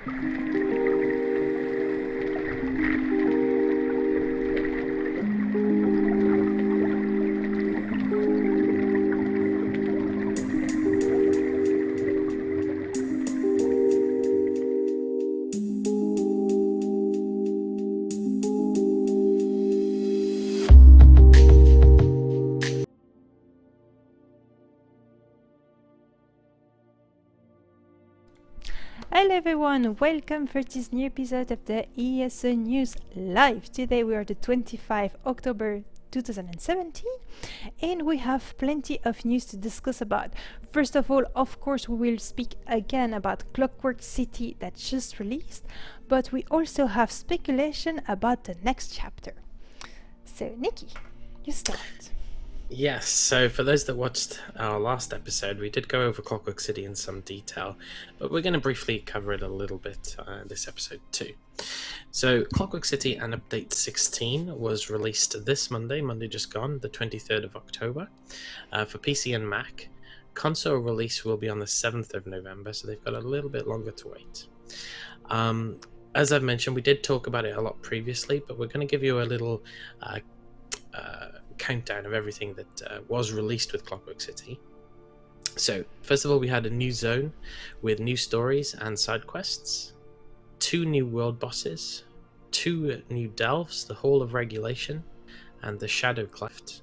Hello everyone, welcome for this new episode of the ESO News Live. Today we are the 25th October 2017 and we have plenty of news to discuss about. First of all, of course, we will speak again about Clockwork City that just released, but we also have speculation about the next chapter. So Nicky, you start. Yes, so for those that watched our last episode, we did go over Clockwork City in some detail, but we're going to briefly cover it a little bit this episode too. So Clockwork City and Update 16 was released this Monday just gone, the 23rd of October, for PC and Mac. Console release will be on the 7th of November, so they've got a little bit longer to wait. As I've mentioned, we did talk about it a lot previously, but we're going to give you a little countdown of everything that was released with Clockwork City. So first of all, we had a new zone with new stories and side quests, 2 new world bosses, 2 new delves, the Hall of Regulation and the Shadow Cleft,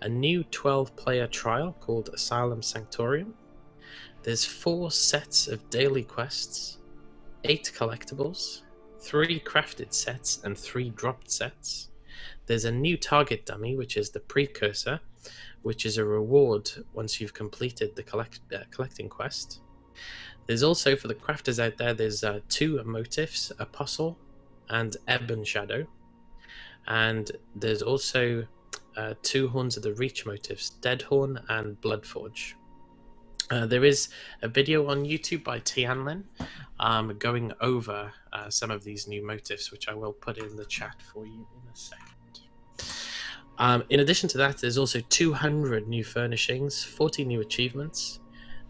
a new 12-player trial called Asylum Sanctorium. There's 4 sets of daily quests, 8 collectibles, 3 crafted sets and 3 dropped sets. There's a new target dummy, which is the Precursor, which is a reward once you've completed the collecting quest. There's also, for the crafters out there, there's 2 motifs, Apostle and Ebon Shadow. And there's also 2 Horns of the Reach motifs, Deadhorn and Bloodforge. There is a video on YouTube by Tianlin going over some of these new motifs, which I will put in the chat for you in a second. In addition to that, there's also 200 new furnishings, 40 new achievements,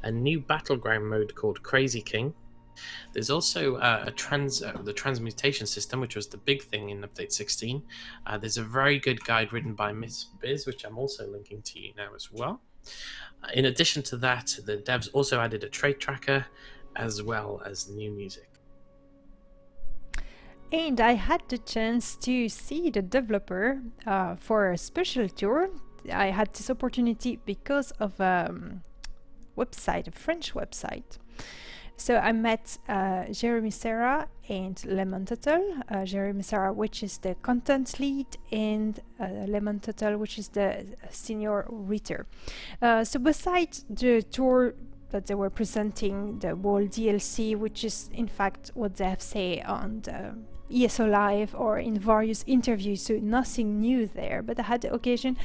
a new battleground mode called Crazy King. There's also the transmutation system, which was the big thing in Update 16. There's a very good guide written by Miss Biz, which I'm also linking to you now as well. In addition to that, the devs also added a trade tracker as well as new music. And I had the chance to see the developer for a special tour. I had this opportunity because of a French website. So I met Jeremy Serra and Lemon Tuttle. Jeremy Serra, which is the content lead, and Lemon Tuttle, which is the senior writer. So besides the tour that they were presenting, the whole DLC, which is in fact what they have said on the ESO Live or in various interviews, so nothing new there, but I had the occasion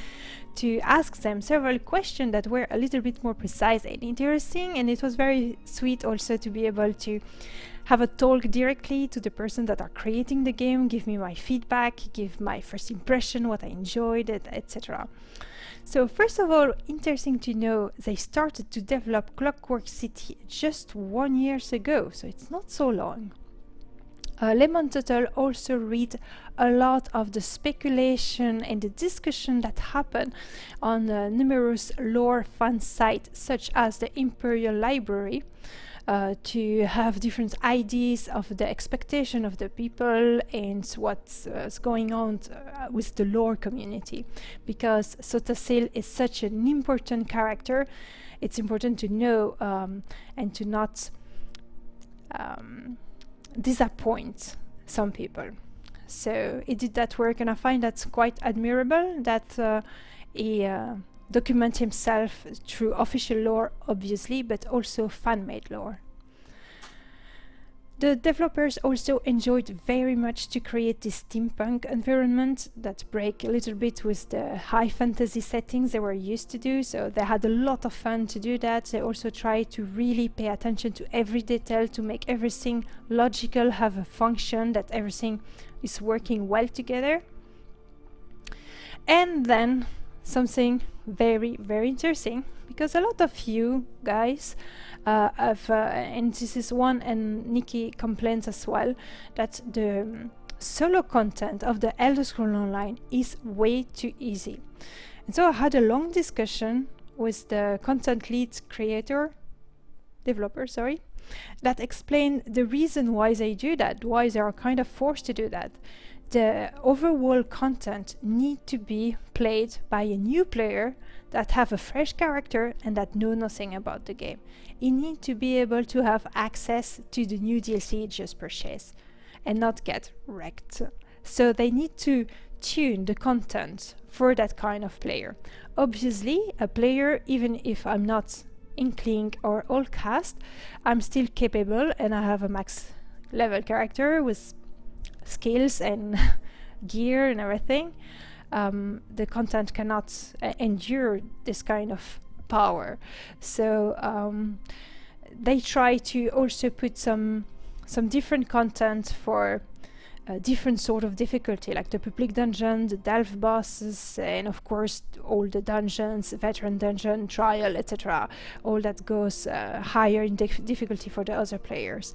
to ask them several questions that were a little bit more precise and interesting, and it was very sweet also to be able to have a talk directly to the person that are creating the game, give me my feedback, give my first impression, what I enjoyed, etc. So first of all, interesting to know, they started to develop Clockwork City just 1 year ago, so it's not so long. Lemon Tuttle also read a lot of the speculation and the discussion that happen on numerous lore fan sites such as the Imperial Library, to have different ideas of the expectation of the people and what's going on with the lore community. Because Sotasil is such an important character, it's important to know and to not disappoint some people. So he did that work, and I find that's quite admirable that he documents himself through official lore, obviously, but also fan-made lore. The developers also enjoyed very much to create this steampunk environment that break a little bit with the high fantasy settings they were used to do, so they had a lot of fun to do that. They also tried to really pay attention to every detail to make everything logical, have a function, that everything is working well together. And then something very, very interesting, because a lot of you guys and this is one, and Nicky complains as well, that the solo content of the Elder Scrolls Online is way too easy. And so I had a long discussion with the content lead developer, that explained the reason why they do that, why they are kind of forced to do that. The overall content need to be played by a new player that have a fresh character and that know nothing about the game. You need to be able to have access to the new DLC you just purchased and not get wrecked. So they need to tune the content for that kind of player. Obviously, a player, even if I'm not Inkling or all cast, I'm still capable and I have a max level character with skills and gear and everything. The content cannot endure this kind of power. So they try to also put some different content for different sort of difficulty, like the public dungeon, the delve bosses, and of course all the dungeons, veteran dungeon, trial, etc. All that goes higher in difficulty for the other players.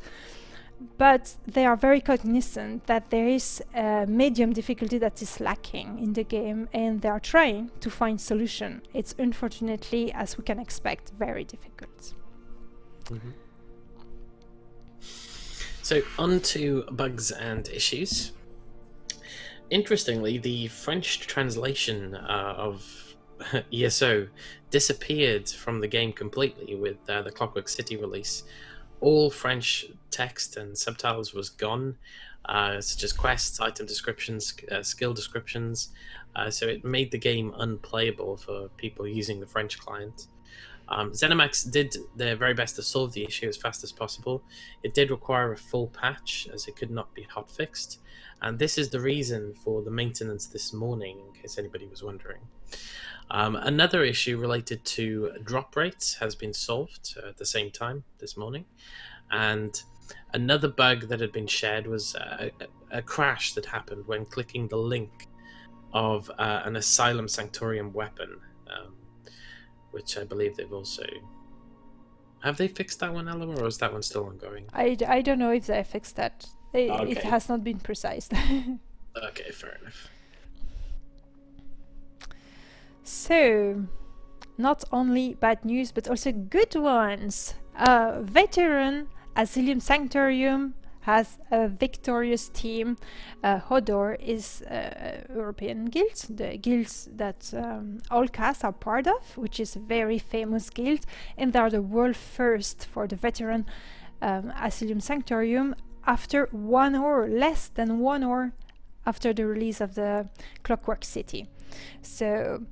But they are very cognizant that there is a medium difficulty that is lacking in the game, and they are trying to find solution. It's unfortunately, as we can expect, very difficult. Mm-hmm. So on to bugs and issues. Interestingly, the French translation of ESO disappeared from the game completely with the Clockwork City release. All French text and subtitles was gone, such as quests, item descriptions, skill descriptions. So it made the game unplayable for people using the French client. ZeniMax did their very best to solve the issue as fast as possible. It did require a full patch, as it could not be hotfixed, and this is the reason for the maintenance this morning, in case anybody was wondering. Another issue related to drop rates has been solved at the same time this morning, and another bug that had been shared was a crash that happened when clicking the link of an Asylum Sanctorium weapon, which I believe they've also... Have they fixed that one, Elloa, or is that one still ongoing? I don't know if they fixed that. Okay. It has not been precise. Okay, fair enough. So, not only bad news, but also good ones. Veteran Asylum Sanctorium has a victorious team. Hodor is a European guild, the guilds that all casts are part of, which is a very famous guild, and they are the world first for the veteran Asylum Sanctorium after 1 hour, less than 1 hour after the release of the Clockwork City. So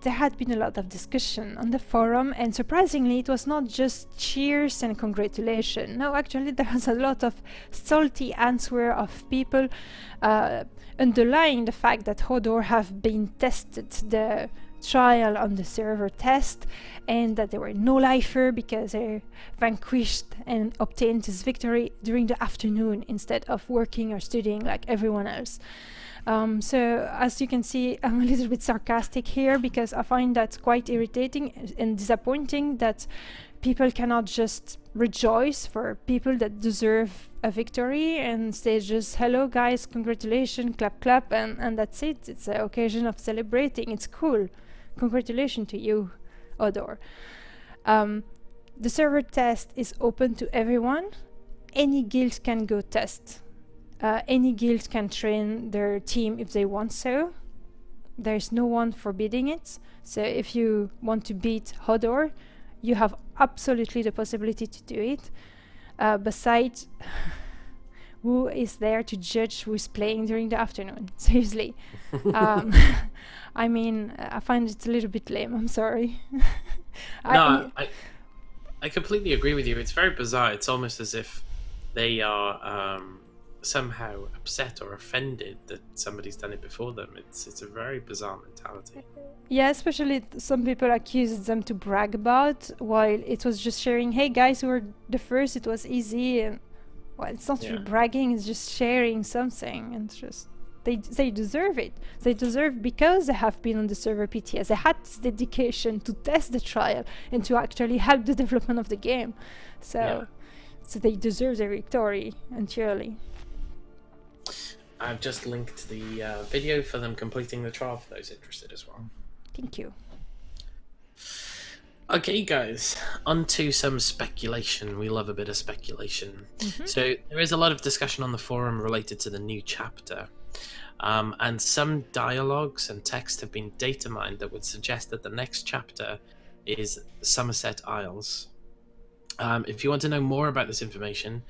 there had been a lot of discussion on the forum, and surprisingly it was not just cheers and congratulations. No, actually there was a lot of salty answer of people underlying the fact that Hodor have been tested the trial on the server test, and that they were no lifer because they vanquished and obtained this victory during the afternoon instead of working or studying like everyone else. So as you can see, I'm a little bit sarcastic here because I find that quite irritating and disappointing that people cannot just rejoice for people that deserve a victory and say just hello guys, congratulations, clap clap, and that's it. It's an occasion of celebrating. It's cool. Congratulations to you, Hodor. The server test is open to everyone. Any guild can go test. Any guild can train their team if they want so. There's no one forbidding it. So if you want to beat Hodor, you have absolutely the possibility to do it. Besides, who is there to judge who is playing during the afternoon? Seriously. I mean, I find it a little bit lame. I'm sorry. I completely agree with you. It's very bizarre. It's almost as if they are... somehow upset or offended that somebody's done it before them. It's a very bizarre mentality. Yeah, especially some people accused them to brag about, while it was just sharing, hey guys, we were the first, it was easy, and well, it's not really bragging, it's just sharing something, and it's just They deserve it. They deserve, because they have been on the server PTS. They had this dedication to test the trial and to actually help the development of the game. So they deserve their victory entirely. I've just linked the video for them completing the trial for those interested as well. Thank you. Okay, guys, on to some speculation. We love a bit of speculation. So there is a lot of discussion on the forum related to the new chapter. And some dialogues and text have been data mined that would suggest that the next chapter is Summerset Isles. If you want to know more about this information,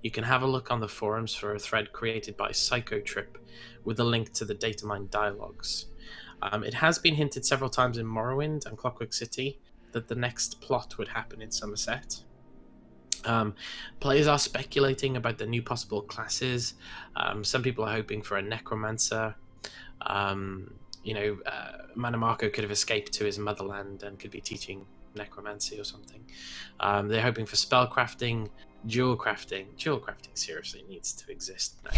you can have a look on the forums for a thread created by Psychotrip with a link to the data mine dialogues. It has been hinted several times in Morrowind and Clockwork City that the next plot would happen in Summerset. Players are speculating about the new possible classes. Some people are hoping for a necromancer. Manamarco could have escaped to his motherland and could be teaching necromancy or something. They're hoping for spellcrafting, jewel crafting. Jewel crafting seriously needs to exist now.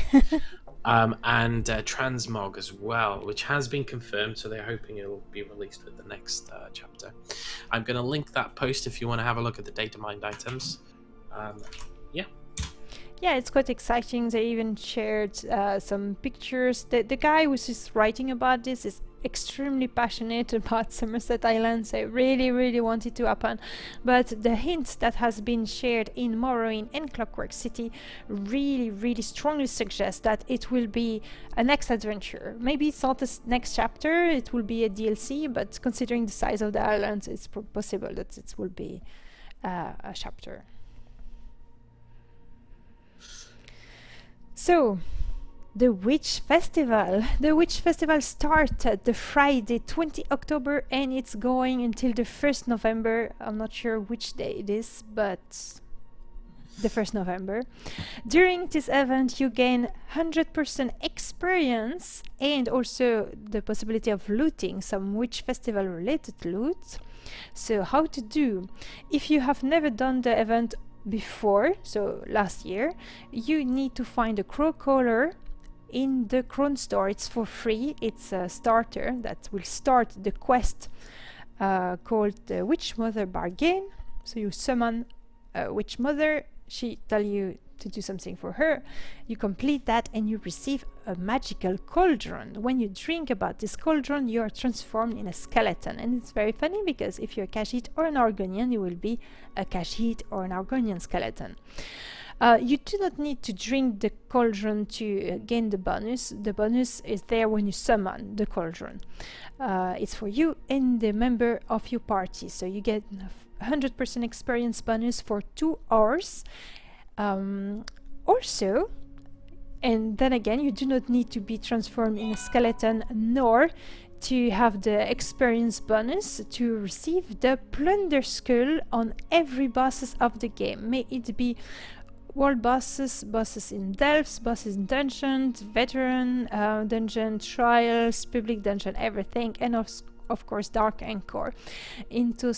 And transmog as well, which has been confirmed, so they're hoping it'll be released with the next chapter. I'm going to link that post if you want to have a look at the data mined items. Yeah, it's quite exciting. They even shared some pictures. The guy who's just writing about this is extremely passionate about Summerset Islands. I really want it to happen. But the hints that has been shared in Morrowind and Clockwork City really strongly suggest that it will be a next adventure. Maybe it's not the next chapter, it will be a DLC, but considering the size of the islands, it's possible that it will be a chapter. So, the Witch Festival. The Witch Festival started the Friday 20 October and it's going until the 1st November. I'm not sure which day it is, but the 1st November. During this event you gain 100% experience and also the possibility of looting some Witch Festival related loot. So how to do? If you have never done the event before, so last year, you need to find a crow collar in the Crown store. It's for free. It's a starter that will start the quest called the Witch Mother Bargain. So you summon a Witch Mother, she tell you to do something for her, you complete that and you receive a magical cauldron. When you drink about this cauldron, you are transformed in a skeleton, and it's very funny because if you're a Khajiit or an Argonian, you will be a Khajiit or an Argonian skeleton. You do not need to drink the cauldron to gain the bonus. The bonus is there when you summon the cauldron. It's for you and the member of your party, so you get 100% experience bonus for 2 hours. Also, and then again, you do not need to be transformed in a skeleton nor to have the experience bonus to receive the plunder skull on every bosses of the game. May it be world bosses, bosses in delves, bosses in dungeons, veteran dungeon, trials, public dungeon, everything, and of course Dark Anchor. Into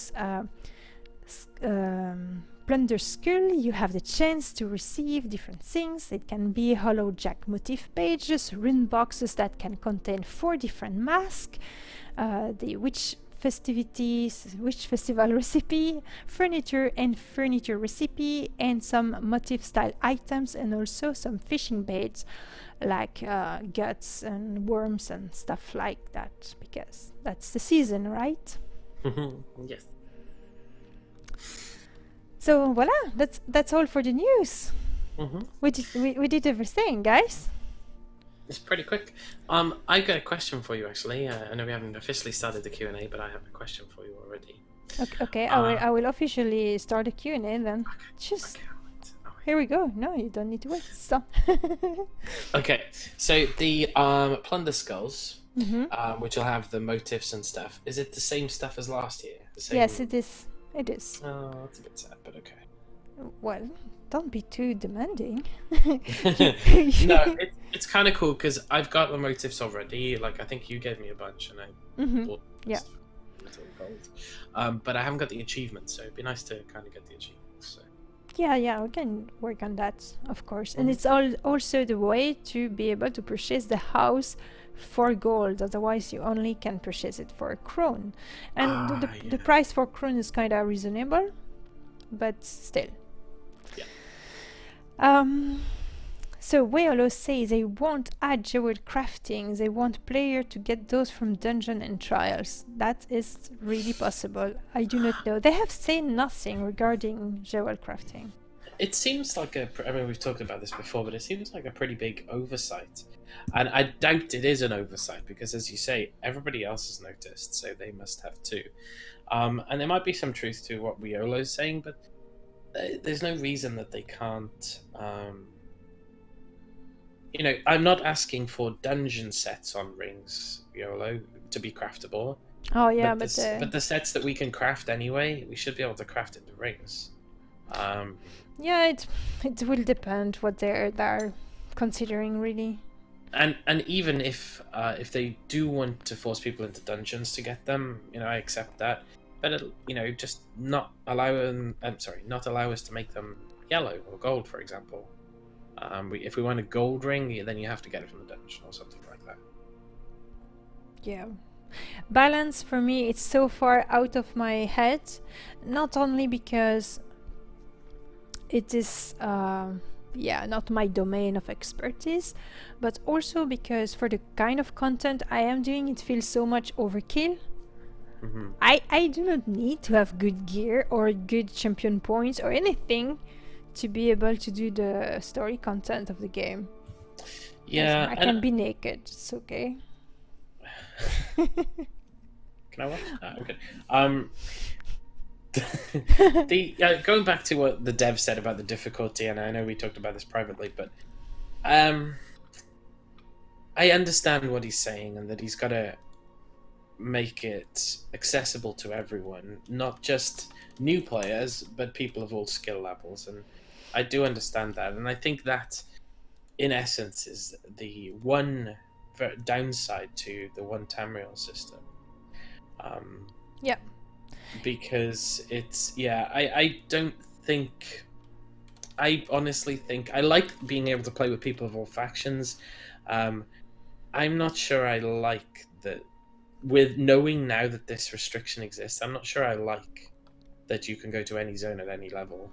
Plunder Skull, you have the chance to receive different things. It can be Hollow Jack motif pages, rune boxes that can contain 4 different masks, the Witch Festivities, Witch Festival recipe, furniture and furniture recipe, and some motif style items, and also some fishing baits like guts and worms and stuff like that, because that's the season, right? Yes. So voila, that's all for the news. We did everything, guys. It's pretty quick. I got a question for you actually. I know we haven't officially started the Q&A, but I have a question for you already. Okay, I will officially start the Q&A then. Here we go. No, you don't need to wait. Stop. Okay, so the plunder skulls, which will have the motifs and stuff. Is it the same stuff as last year? Yes, it is. It is. Oh, that's a bit sad, but okay. Well, don't be too demanding. No, it's kind of cool because I've got the motifs already. Like, I think you gave me a bunch, and I bought gold. But I haven't got the achievements, so it'd be nice to kind of get the achievements. So. Yeah, we can work on that, of course. And it's also the way to be able to purchase the house for gold. Otherwise, you only can purchase it for a krone. And the price for krone is kind of reasonable, but still. Yeah. So Weolo says they won't add jewel crafting. They want player to get those from dungeon and trials. That is really possible. I do not know. They have said nothing regarding jewel crafting. It seems like I mean, we've talked about this before, but it seems like a pretty big oversight. And I doubt it is an oversight because, as you say, everybody else has noticed, so they must have too. And there might be some truth to what Weolo is saying, but there's no reason that they can't... I'm not asking for dungeon sets on rings, Weolo, to be craftable. Oh, yeah, but the sets that we can craft anyway, we should be able to craft into rings. Yeah, it will depend what they're considering, really. And even if they do want to force people into dungeons to get them, I accept that. But it'll, just not allow us to make them yellow or gold, for example. If we want a gold ring, then you have to get it from the dungeon or something like that. Yeah. Balance for me, it's so far out of my head, not only because it is not my domain of expertise, but also because for the kind of content I am doing, it feels so much overkill. Mm-hmm. I do not need to have good gear or good champion points or anything to be able to do the story content of the game. Yeah, I can be naked. It's okay. Can I watch? Okay. Going back to what the dev said about the difficulty, and I know we talked about this privately, but I understand what he's saying, and that he's got to make it accessible to everyone, not just new players, but people of all skill levels. And I do understand that, and I think that, in essence, is the one downside to the one Tamriel system. Yeah. Because it's I don't think. I honestly think I like being able to play with people of all factions. I'm not sure I like that. With knowing now that this restriction exists, I'm not sure I like that you can go to any zone at any level.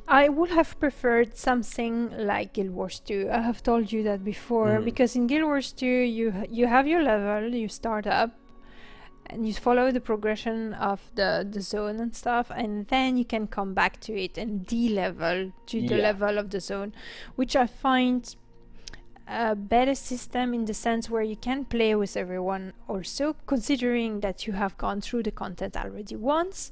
I would have preferred something like Guild Wars 2. I have told you that before, because in Guild Wars 2 you have your level, you start up, and you follow the progression of the zone and stuff, and then you can come back to it and de-level to the level of the zone, which I find a better system in the sense where you can play with everyone also, considering that you have gone through the content already once.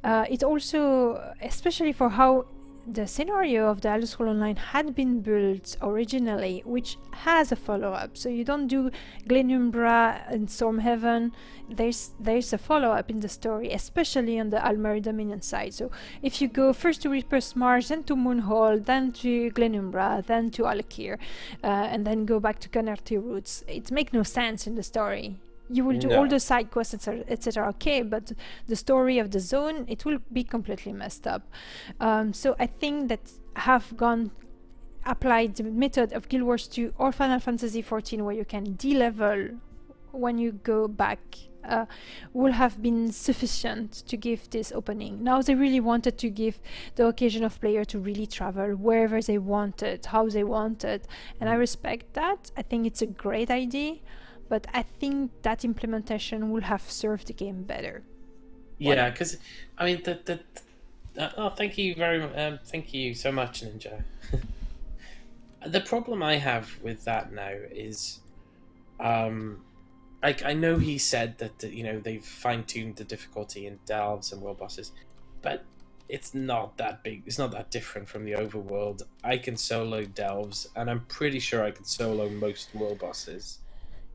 It also, especially for how the scenario of the Elder Scrolls Online had been built originally, which has a follow-up. So you don't do Glenumbra and Stormhaven. There's a follow-up in the story, especially on the Almeri Dominion side. So if you go first to Reaper's Marsh, then to Moonhall, then to Glenumbra, then to Alkir, and then go back to Canarty Roots, it makes no sense in the story. You will do all the side quests, etc. Okay, but the story of the zone, it will be completely messed up. So I think that applied the method of Guild Wars 2 or Final Fantasy 14, where you can de-level when you go back, will have been sufficient to give this opening. Now they really wanted to give the occasion of player to really travel wherever they wanted, how they wanted, and I respect that. I think it's a great idea. But I think that implementation will have served the game better. Yeah, because I mean, thank you thank you so much, Ninja. The problem I have with that now is, I know he said that they've fine-tuned the difficulty in delves and world bosses, but it's not that big. It's not that different from the overworld. I can solo delves, and I'm pretty sure I can solo most world bosses.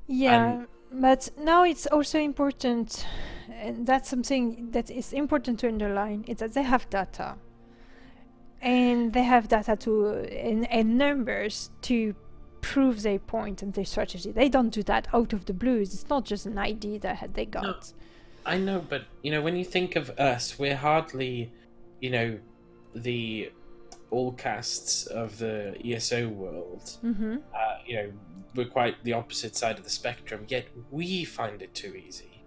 Yeah, but now it's also important, and that's something that is important to underline, is that they have data. And they have data and numbers to prove their point and their strategy. They don't do that out of the blues. It's not just an idea that they got. No, I know, but when you think of us, we're hardly, the all casts of the ESO world, Mm-hmm. you know, we're quite the opposite side of the spectrum. Yet we find it too easy.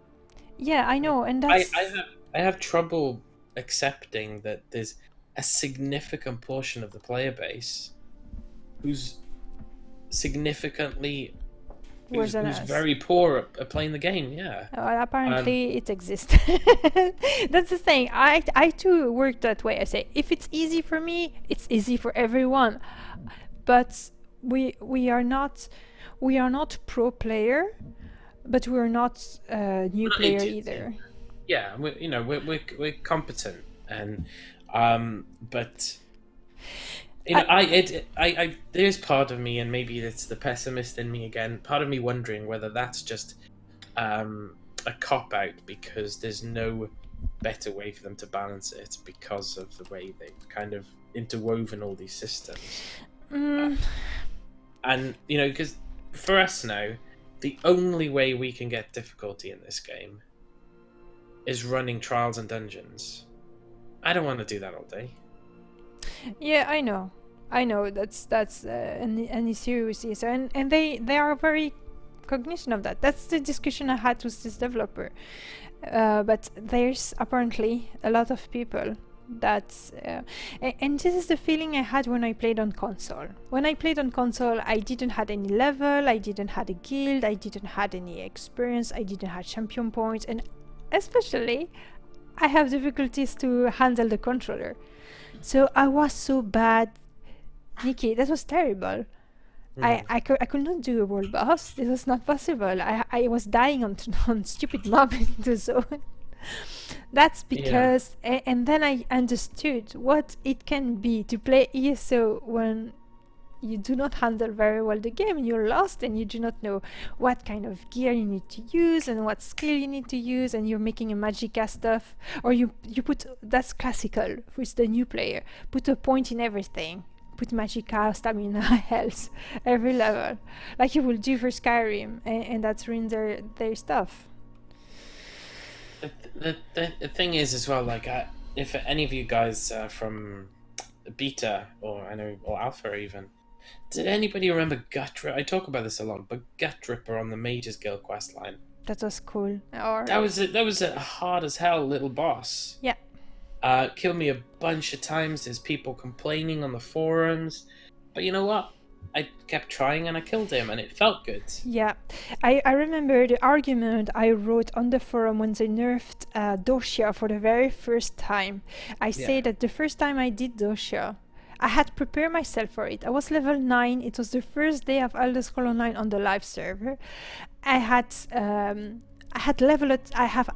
Yeah, I know, and I, that's I have I have trouble accepting that there's a significant portion of the player base who's significantly worse than who's us. very poor at playing the game. Yeah. Apparently, it exists. That's the thing. I too work that way. I say if it's easy for me, it's easy for everyone. But we are not pro player, but we're not new Not player idiots, either. Yeah, we're competent, and but you know, I there's part of me, and maybe it's the pessimist in me again. Part of me wondering whether that's just a cop out because there's no better way for them to balance it because of the way they've kind of interwoven all these systems. And you know, because for us now, the only way we can get difficulty in this game is running trials and dungeons. I don't want to do that all day. Yeah, I know. That's an issue with ESO, and they are very cognizant of that. That's the discussion I had with this developer. But there's apparently a lot of people that, and this is the feeling I had when I played on console. When I played on console, I didn't had any level, I didn't had a guild, I didn't had any experience, I didn't have champion points, and especially, I have difficulties to handle the controller. So I was so bad. Nicky, that was terrible. I could not do a world boss. This was not possible. I was dying on stupid mob in the zone. That's because, and then I understood what it can be to play ESO when you do not handle very well the game and you're lost and you do not know what kind of gear you need to use and what skill you need to use, and you're making a magicka stuff, or you put, that's classical with the new player, put a point in everything, put magicka, stamina, health, every level, like you will do for Skyrim, and that's ruin their stuff. The thing is as well, like if any of you guys from beta or alpha even, did anybody remember I talk about this a lot, but Gut Ripper on the Mages Guild quest line. That was cool. Or That was a hard as hell little boss. Yeah. Killed me a bunch of times. There's people complaining on the forums, but you know what? I kept trying and I killed him, and it felt good. Yeah, I remember the argument I wrote on the forum when they nerfed Doshia for the very first time. I say that the first time I did Doshia, I had prepared myself for it. I was level 9. It was the first day of Elder Scrolls Online on the live server. I had leveled it. I have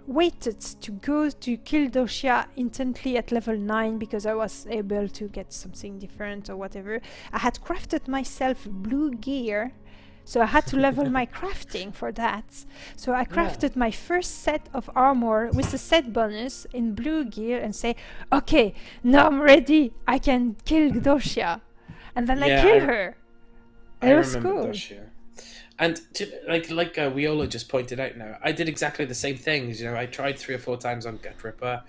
waited to go to kill Doshia instantly at level 9 because I was able to get something different or whatever. I had crafted myself blue gear, so I had to level my crafting for that. So I crafted my first set of armor with the set bonus in blue gear and say, okay, now I'm ready, I can kill Doshia. And then I kill her. It was cool. Doshia. And like Viola just pointed out now, I did exactly the same things. You know, I tried 3 or 4 times on Gut Ripper,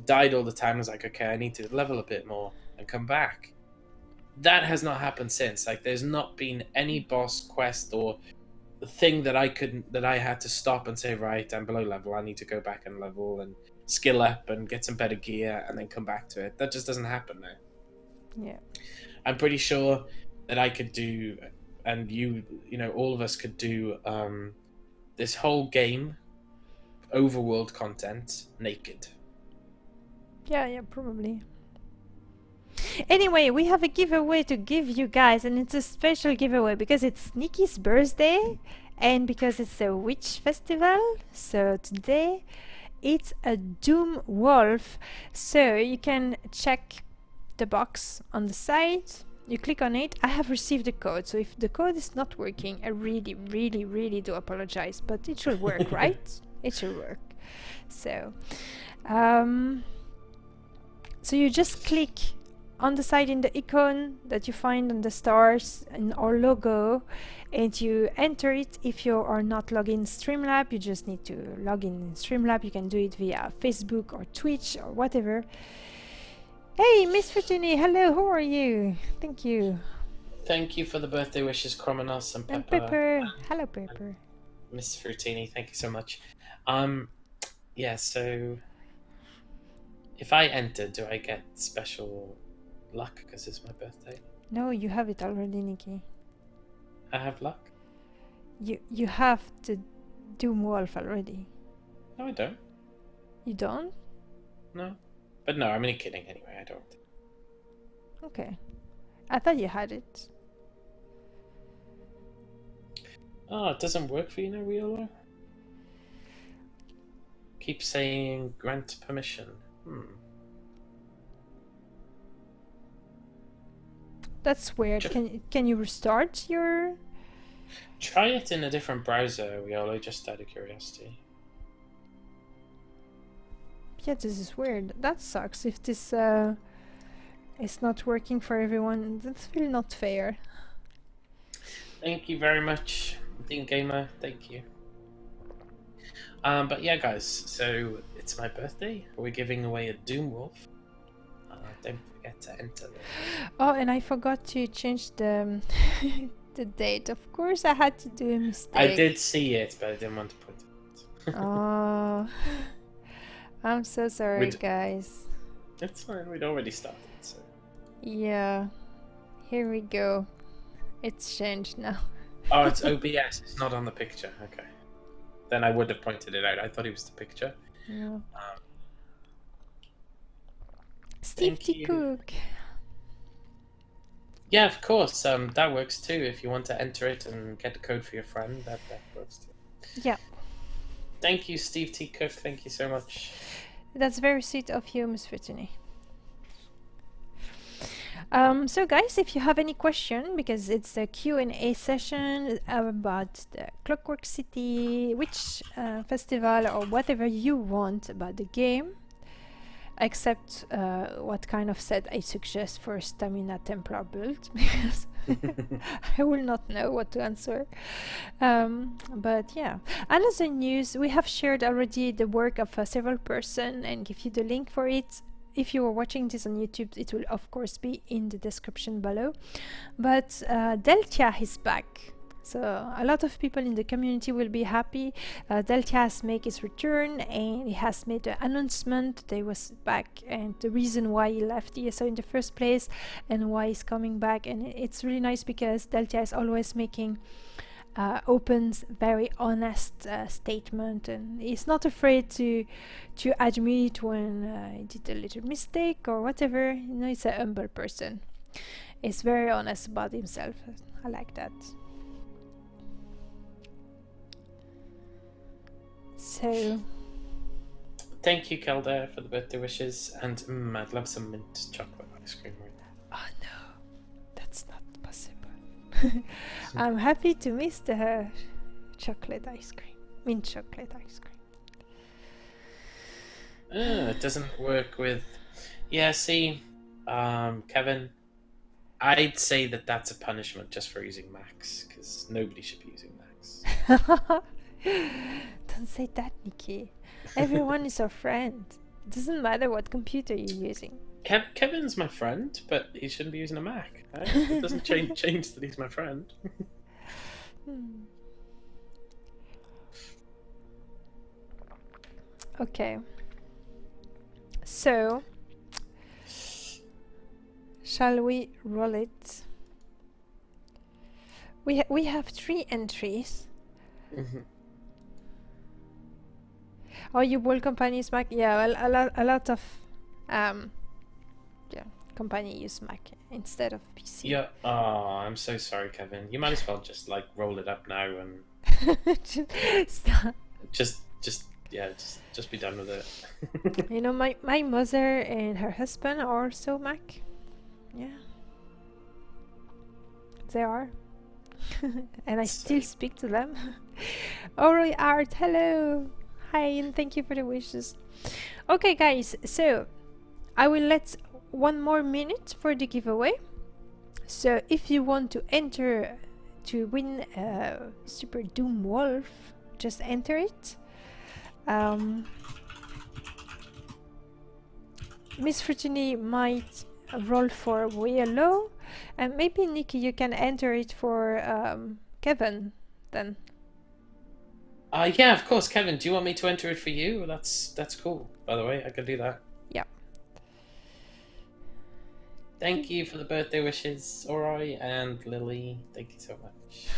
died all the time. I was like, okay, I need to level a bit more and come back. That has not happened since. Like, there's not been any boss quest or thing that I had to stop and say, right, I'm below level. I need to go back and level and skill up and get some better gear and then come back to it. That just doesn't happen now. Yeah, I'm pretty sure that I could do. And you know, all of us could do this whole game, overworld content, naked. Yeah, probably. Anyway, we have a giveaway to give you guys, and it's a special giveaway because it's Nicky's birthday and because it's a witch festival. So today it's a Doom Wolf. So you can check the box on the side. You click on it. I have received the code, so if the code is not working, I really, really, really do apologize, but it should work, right? It should work. So, so you just click on the side in the icon that you find on the stars in our logo, and you enter it. If you are not logged in Streamlab, you just need to log in Streamlab. You can do it via Facebook or Twitch or whatever. Hey, Miss Fortuny, hello, how are you? Thank you. Thank you for the birthday wishes, Crominos and And Pepper. Pepper. Hello, Pepper. Miss Fruitini, thank you so much. Yeah, so if I enter, do I get special luck because it's my birthday? No, you have it already, Nicky. I have luck? You have the Doom Wolf already. No, I don't. You don't? No. But no, I'm only kidding anyway, I don't. Okay. I thought you had it. Oh, it doesn't work for you now, Elloa? Keep saying grant permission. That's weird. Can you restart your... Try it in a different browser, Elloa, just out of curiosity. Yeah, this is weird. That sucks. If this is not working for everyone, that's really not fair. Thank you very much, Dean Gamer. Thank you. But yeah, guys, so it's my birthday. We're giving away a Doom Wolf. Don't forget to enter the... Oh, and I forgot to change the the date. Of course, I had to do a mistake. I did see it, but I didn't want to put it. Oh, I'm so sorry, guys. It's fine. We'd already started, so... Yeah, here we go. It's changed now. Oh, it's OBS. It's not on the picture. Okay. Then I would have pointed it out. I thought it was the picture. No. Steve T. Cook. Yeah, of course. That works too. If you want to enter it and get the code for your friend, that works too. Yeah. Thank you, Steve T. Cook. Thank you so much. That's very sweet of you, Miss Brittany. So guys, if you have any question, because it's a Q&A session about the Clockwork City, which festival or whatever you want about the game, except what kind of set I suggest for Stamina Templar build, because I will not know what to answer. But yeah, another news, we have shared already the work of several persons and give you the link for it. If you are watching this on YouTube, it will of course be in the description below. But Deltia is back. So a lot of people in the community will be happy. Deltia has made his return and he has made the announcement that he was back and the reason why he left ESO in the first place and why he's coming back. And it's really nice because Deltia is always making opens very honest statement, and he's not afraid to admit when he did a little mistake or whatever. You know, he's a humble person. He's very honest about himself. I like that. So thank you, Kelda, for the birthday wishes, and I'd love some mint chocolate ice cream right now. Oh no, that's not possible. I'm happy to miss the chocolate ice cream, mint chocolate ice cream. It doesn't work with... Yeah, see, Kevin, I'd say that that's a punishment just for using Max, because nobody should be using Max. Don't say that, Nicky. Everyone is our friend. It doesn't matter what computer you're using. Kevin's my friend, but he shouldn't be using a Mac. Right? It doesn't change that he's my friend. Okay. So, shall we roll it? We have 3 entries. Oh, you will companies Mac? Yeah, well, a lot of company use Mac instead of PC. Yeah. Oh, I'm so sorry, Kevin. You might as well just like roll it up now and Stop. just be done with it. You know, my mother and her husband are also Mac. Yeah, they are. And I still speak to them. Ori Art, hello. Hi, and thank you for the wishes. Okay, guys, so I will let 1 more minute for the giveaway. So if you want to enter to win Super Doom Wolf, just enter it. Miss Fruitini might roll for Elloa, and maybe Nicky, you can enter it for Kevin then. Yeah, of course, Kevin. Do you want me to enter it for you? That's cool. By the way, I can do that. Yeah. Thank you for the birthday wishes, Ori and Lily. Thank you so much.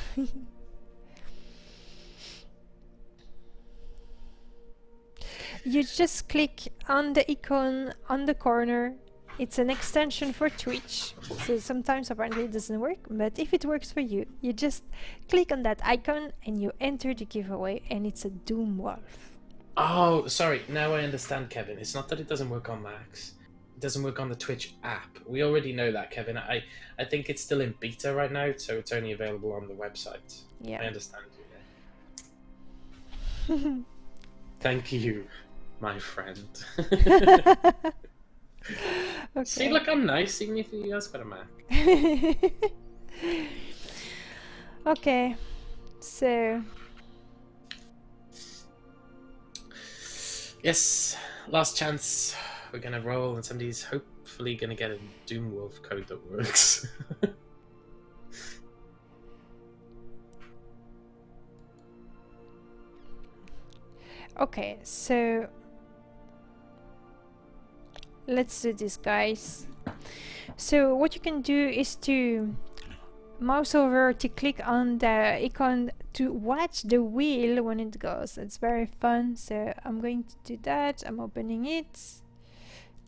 You just click on the icon on the corner. It's an extension for Twitch, so sometimes apparently it doesn't work, but if it works for you, you just click on that icon and you enter the giveaway, and it's a Doom Wolf. Oh, sorry. Now I understand, Kevin. It's not that it doesn't work on Macs. It doesn't work on the Twitch app. We already know that, Kevin. I think it's still in beta right now, so it's only available on the website. Yeah. I understand you. Thank you, my friend. Okay. See, look, I'm nice, even if you guys got a Mac. Okay, so yes, last chance. We're gonna roll, and somebody's hopefully gonna get a Doom Wolf code that works. okay, so let's do this, guys. So what you can do is to mouse over to click on the icon to watch the wheel when it goes. It's very fun, so I'm going to do that. I'm opening it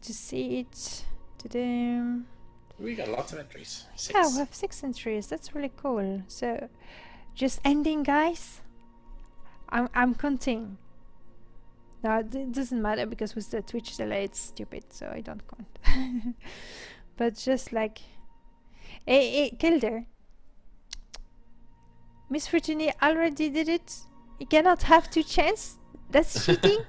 to see it. Ta-da. We got lots of entries. 6. Yeah, we have 6 entries. That's really cool. So just ending, guys. I'm counting. No, it doesn't matter because with the Twitch delay it's stupid, so I don't count. But just like, hey, Kilder, Miss Fruitini already did it. You cannot have 2 chances. That's cheating.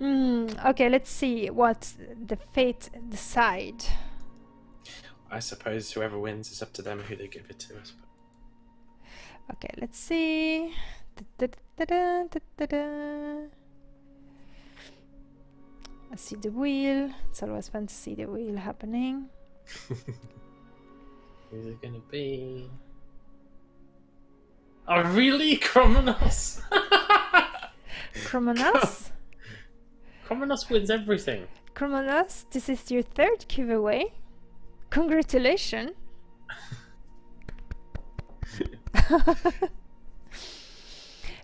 Okay, let's see what the fate decide. I suppose whoever wins is up to them who they give it to. I suppose. Okay, let's see. I see the wheel. It's always fun to see the wheel happening. Who's it gonna be? Oh, really? Kromenos? Kromenos? Kromenos wins everything. Kromenos, this is your 3rd giveaway. Congratulations.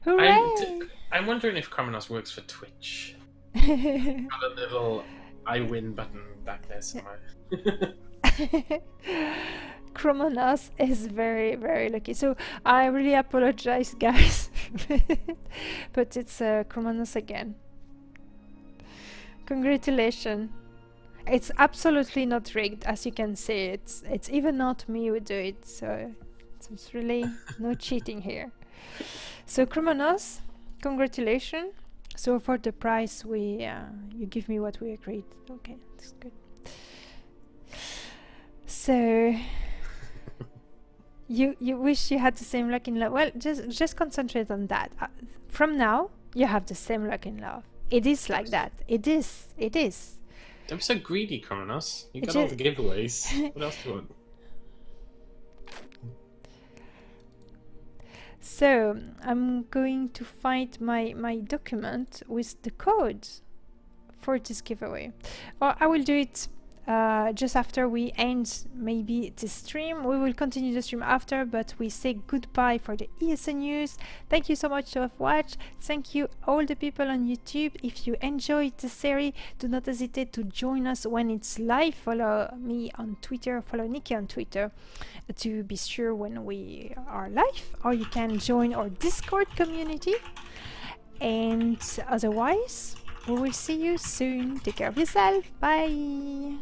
Hooray! I'm wondering if Kromenos works for Twitch. Got a little I win button back there somewhere. Kromenos is very, very lucky. So I really apologize, guys. But it's Kromenos again. Congratulations. It's absolutely not rigged, as you can see. It's even not me who do it, so it's really no cheating here. So Kromenos, congratulations. So for the price, you give me what we agreed. Okay, that's good. So you wish you had the same luck in love. Well, just concentrate on that. From now, you have the same luck in love. It is like that. It is. Don't be so greedy, Kromenos. You got all the giveaways. What else do you want? So I'm going to find my document with the code for this giveaway. Or I will do it just after we end maybe the stream. We will continue the stream after, but we say goodbye for the ESO news. Thank you so much to have watched. Thank you all the people on YouTube. If you enjoyed the series, do not hesitate to join us when it's live. Follow me on Twitter, follow Nicky on Twitter to be sure when we are live, or you can join our Discord community. And otherwise, we will see you soon. Take care of yourself. Bye.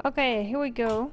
Okay, here we go.